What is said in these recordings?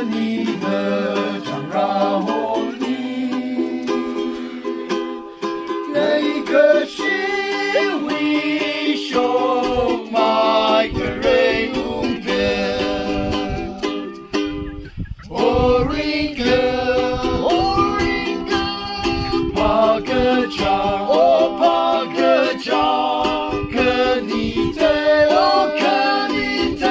你的掌，然后你那一颗心里充满个瑞乌格，哦瑞格，哦瑞格，帕格掌，哦帕格掌，可你的，哦可你的。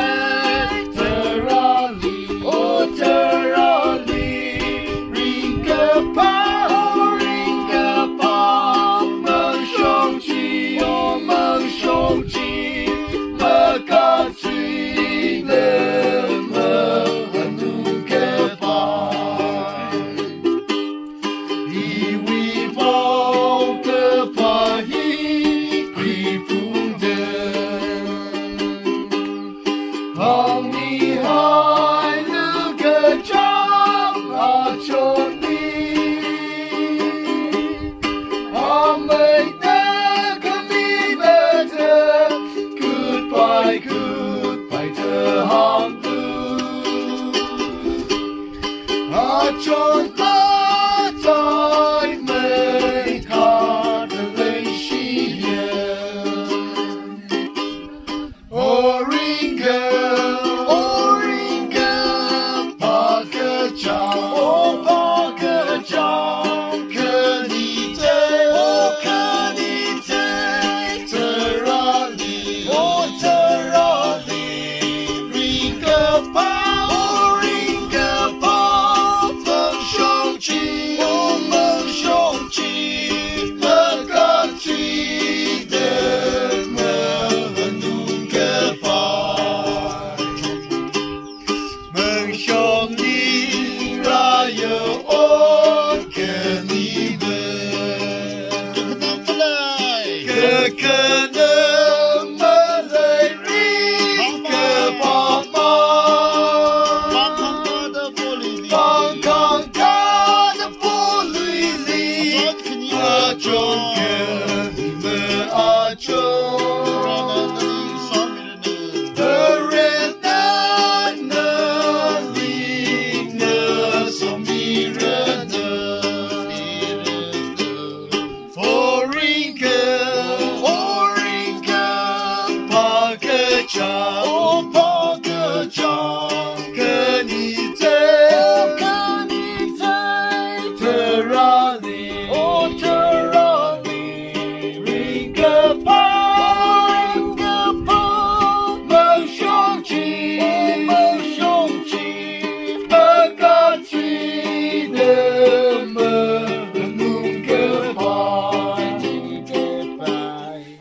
Goodbye 的航路，中了在美好的雷西耶。Oringa， Oringa， 帕格掌，哦帕格掌，可你的，哦可你的，在哪里？哦在哪里？Mangshongli